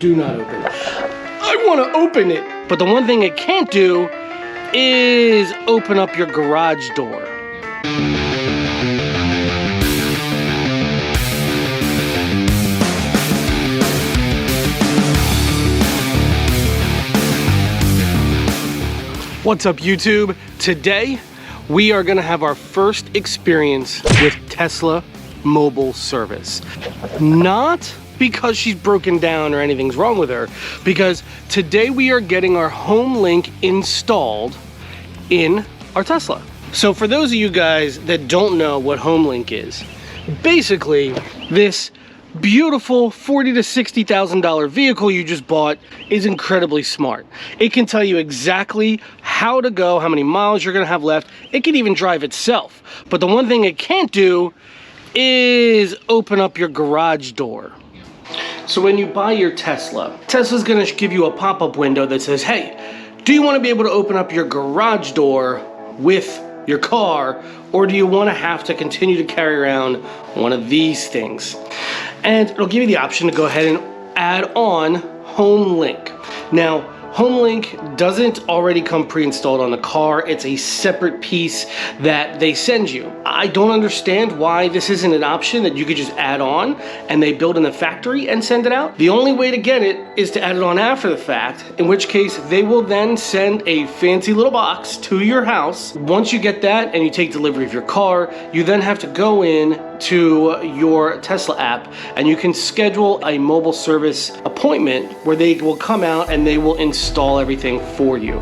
Do not open it. I want to open it, but the one thing it can't do is open up your garage door. What's up, YouTube? Today we are gonna have our first experience with Tesla mobile service. Not because she's broken down or anything's wrong with her, because today we are getting our HomeLink installed in our Tesla. So for those of you guys that don't know what HomeLink is, basically this beautiful $40,000 to $60,000 vehicle you just bought is incredibly smart. It can tell you exactly how to go, how many miles you're gonna have left. It can even drive itself. But the one thing it can't do is open up your garage door. So when you buy your Tesla, Tesla's gonna give you a pop-up window that says, hey, do you wanna be able to open up your garage door with your car, or do you wanna have to continue to carry around one of these things? And it'll give you the option to go ahead and add on HomeLink. Now, HomeLink doesn't already come pre-installed on the car. It's a separate piece that they send you. I don't understand why this isn't an option that you could just add on and they build in the factory and send it out. The only way to get it is to add it on after the fact, in which case they will then send a fancy little box to your house. Once you get that and you take delivery of your car, you then have to go in to your Tesla app and you can schedule a mobile service appointment where they will come out and they will install everything for you.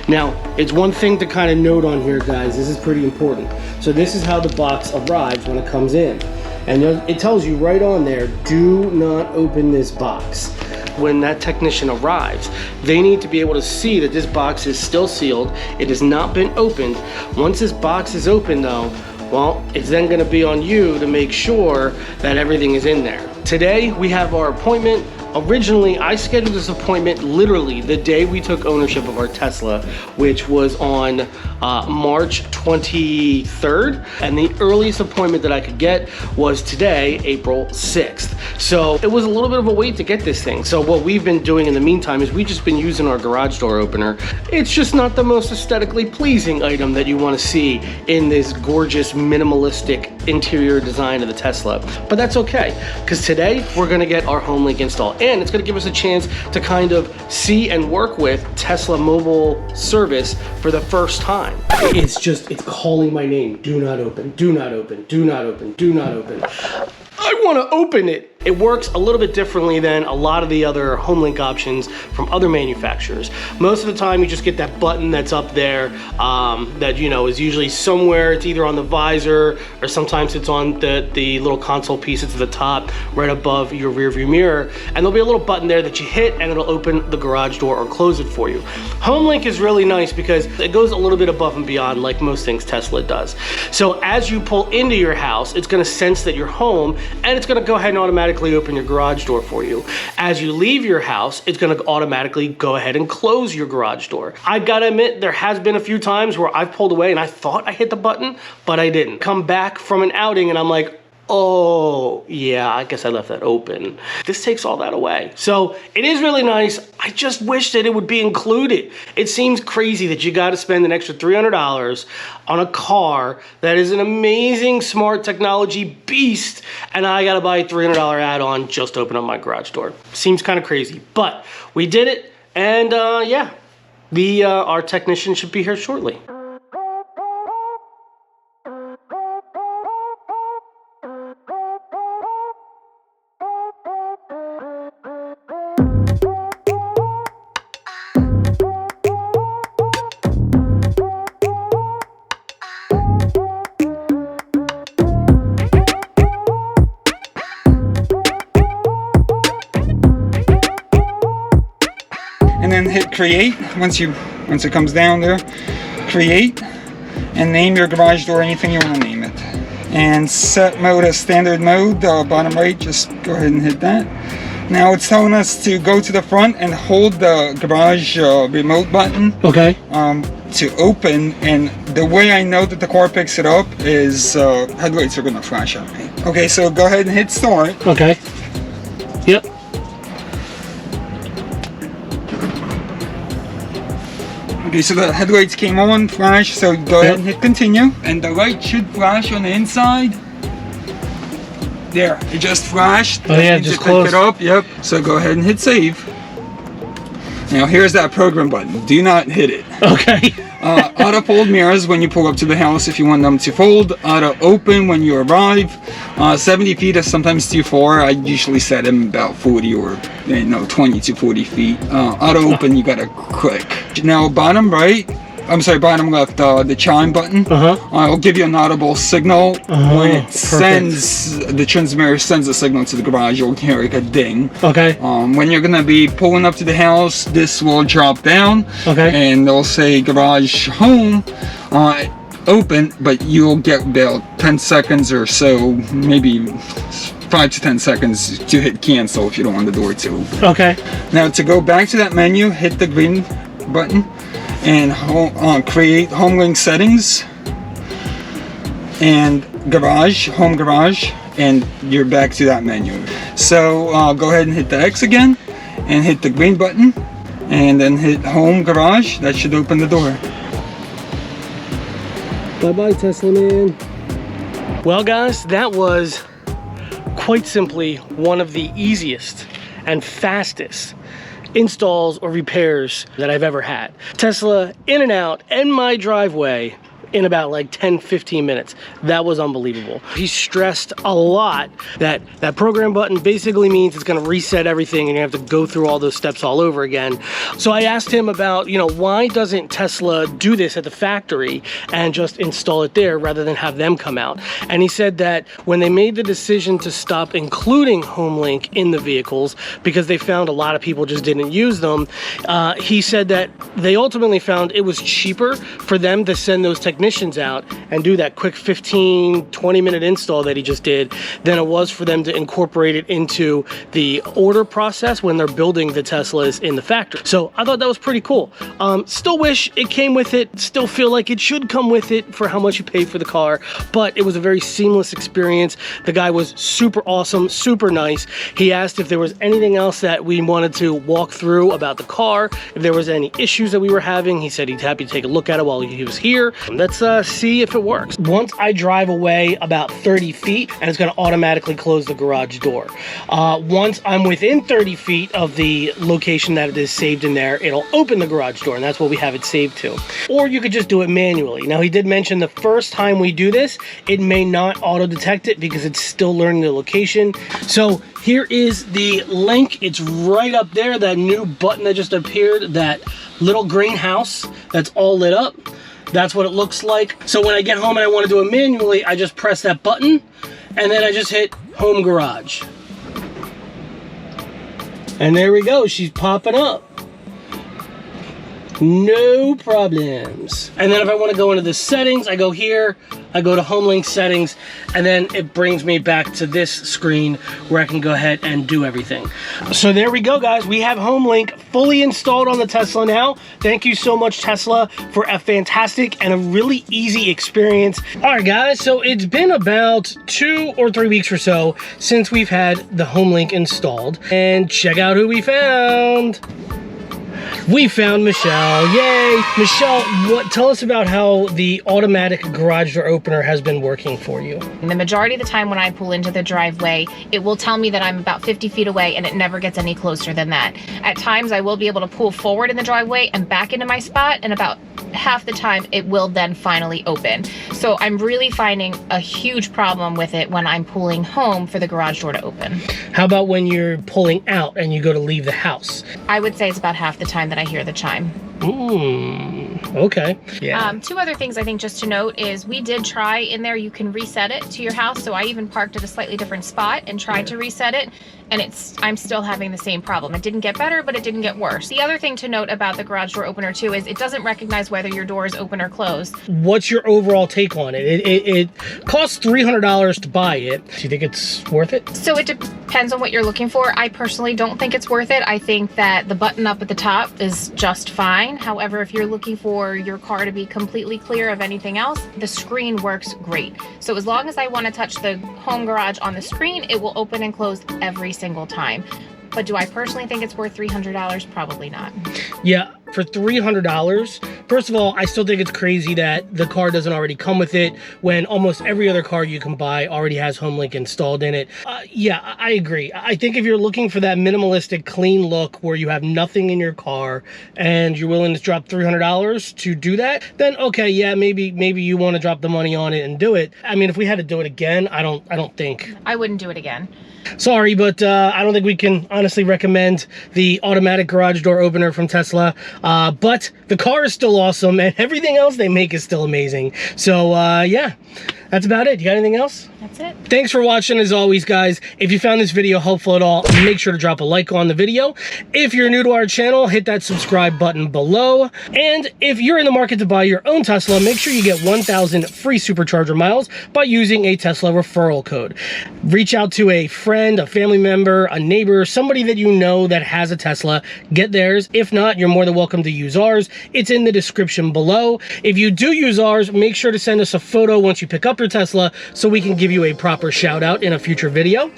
Now, it's one thing to kind of note on here, guys. This is pretty important. So this is how the box arrives when it comes in. And it tells you right on there, do not open this box. When that technician arrives, they need to be able to see that this box is still sealed. It has not been opened. Once this box is open though, well, it's then gonna be on you to make sure that everything is in there. Today, we have our appointment. Originally, I scheduled this appointment literally the day we took ownership of our Tesla, which was on March 23rd. And the earliest appointment that I could get was today, April 6th. So it was a little bit of a wait to get this thing. So what we've been doing in the meantime is we've just been using our garage door opener. It's just not the most aesthetically pleasing item that you want to see in this gorgeous minimalistic interior design of the Tesla. But that's okay, because today we're gonna get our HomeLink installed. And it's gonna give us a chance to kind of see and work with Tesla mobile service for the first time. It's calling my name. Do not open, do not open, do not open, do not open. I wanna open it. It works a little bit differently than a lot of the other HomeLink options from other manufacturers. Most of the time you just get that button that's up there that, you know, is usually somewhere. It's either on the visor or sometimes it's on the little console piece at the top right above your rear view mirror. And there'll be a little button there that you hit and it'll open the garage door or close it for you. HomeLink is really nice because it goes a little bit above and beyond like most things Tesla does. So as you pull into your house, it's gonna sense that you're home and it's gonna go ahead and automatically open your garage door for you. As you leave your house, it's gonna automatically go ahead and close your garage door. I gotta admit, there has been a few times where I've pulled away and I thought I hit the button, but I didn't. Come back from an outing and I'm like, oh yeah, I guess I left that open. This takes all that away. So it is really nice. I just wish that it would be included. It seems crazy that you got to spend an extra $300 on a car that is an amazing smart technology beast, and I got to buy a $300 add-on just to open up my garage door. Seems kind of crazy, but we did it, and yeah, our technician should be here shortly. And then hit create once it comes down there. Create and name your garage door anything you want to name it. And set mode as standard mode, bottom right, just go ahead and hit that. Now it's telling us to go to the front and hold the garage remote button. Okay. To open, and the way I know that the car picks it up is headlights are gonna flash on me. Okay, so go ahead and hit start. Okay. Yep. Okay, so the headlights came on, flash, so go ahead and hit continue. And the light should flash on the inside. There, it just flashed. Oh yeah, just close it up, yep. So go ahead and hit save. Now here's that program button. Do not hit it. Okay. Auto fold mirrors when you pull up to the house if you want them to fold. Auto open when you arrive. 70 feet is sometimes too far. I usually set them about 40 or 20 to 40 feet. Auto open, you gotta click. Now bottom right, I'm sorry, bottom left, the chime button. I'll give you an audible signal. When it sends, the transmitter sends a signal to the garage, you'll hear like a ding. Okay. When you're gonna be pulling up to the house, this will drop down. Okay. And they'll say garage home open, but you'll get about 10 seconds or so, maybe 5 to 10 seconds to hit cancel if you don't want the door to open. Okay. Now to go back to that menu, hit the green button and create HomeLink settings and garage, home garage, and you're back to that menu. So go ahead and hit the X again and hit the green button and then hit home garage. That should open the door. Bye-bye, Tesla man. Well guys, that was quite simply one of the easiest and fastest installs or repairs that I've ever had. Tesla in and out in my driveway in about like 10-15 minutes. That was unbelievable. He stressed a lot that that program button basically means it's going to reset everything and you have to go through all those steps all over again. So I asked him about, why doesn't Tesla do this at the factory and just install it there rather than have them come out? And he said that when they made the decision to stop including HomeLink in the vehicles because they found a lot of people just didn't use them, he said that they ultimately found it was cheaper for them to send those technicians out and do that quick 15-20 minute install that he just did than it was for them to incorporate it into the order process when they're building the Teslas in the factory. So I thought that was pretty cool. Still wish it came with it, still feel like it should come with it for how much you pay for the car, but it was a very seamless experience. The guy was super awesome, super nice. He asked if there was anything else that we wanted to walk through about the car, if there was any issues that we were having. He said he'd happy to take a look at it while he was here. Let's see if it works. Once I drive away about 30 feet, and it's going to automatically close the garage door. Once I'm within 30 feet of the location that it is saved in there, it'll open the garage door, and that's what we have it saved to. Or you could just do it manually. Now, he did mention the first time we do this, it may not auto-detect it because it's still learning the location. So here is the link. It's right up there, that new button that just appeared, that little green house that's all lit up. That's what it looks like. So when I get home and I want to do it manually, I just press that button and then I just hit home garage. And there we go, she's popping up. No problems. And then if I want to go into the settings, I go here, I go to HomeLink settings, and then it brings me back to this screen where I can go ahead and do everything. So there we go, guys. We have HomeLink fully installed on the Tesla now. Thank you so much, Tesla, for a fantastic and a really easy experience. All right, guys, so it's been about 2 or 3 weeks or so since we've had the HomeLink installed. And check out who we found. We found Michelle. Yay! Michelle, tell us about how the automatic garage door opener has been working for you. The majority of the time when I pull into the driveway, it will tell me that I'm about 50 feet away and it never gets any closer than that. At times I will be able to pull forward in the driveway and back into my spot, and about half the time it will then finally open. So I'm really finding a huge problem with it when I'm pulling home for the garage door to open. How about when you're pulling out and you go to leave the house? I would say it's about half the time that I hear the chime. Okay. Yeah. 2 other things I think just to note is we did try in there, you can reset it to your house. So I even parked at a slightly different spot and tried to reset it, and I'm still having the same problem. It didn't get better, but it didn't get worse. The other thing to note about the garage door opener too is it doesn't recognize whether your door is open or closed. What's your overall take on it? It costs $300 to buy it. Do you think it's worth it? So it depends on what you're looking for. I personally don't think it's worth it. I think that the button up at the top is just fine. However, if you're looking for your car to be completely clear of anything else, the screen works great. So as long as I want to touch the home garage on the screen, it will open and close every single time. But do I personally think it's worth $300? Probably not. Yeah, for $300 First of all, I still think it's crazy that the car doesn't already come with it when almost every other car you can buy already has HomeLink installed in it. Yeah, I agree. I think if you're looking for that minimalistic, clean look where you have nothing in your car and you're willing to drop $300 to do that, then okay, yeah, maybe you want to drop the money on it and do it. I mean, if we had to do it again, I don't think. I wouldn't do it again. Sorry, but I don't think we can honestly recommend the automatic garage door opener from Tesla. But the car is still awesome, and everything else they make is still amazing. So yeah, that's about it. You got anything else? That's it. Thanks for watching as always, guys. If you found this video helpful at all, make sure to drop a like on the video. If you're new to our channel, hit that subscribe button below. And if you're in the market to buy your own Tesla, make sure you get 1,000 free supercharger miles by using a Tesla referral code. Reach out to a friend, a family member, a neighbor, somebody that you know that has a Tesla. Get theirs. If not, you're more than welcome to use ours. It's in the description below. If you do use ours, make sure to send us a photo once you pick up your Tesla so we can give you a proper shout out in a future video.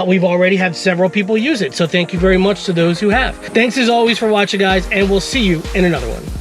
We've already had several people use it, so thank you very much to those who have. Thanks as always for watching, guys, and we'll see you in another one.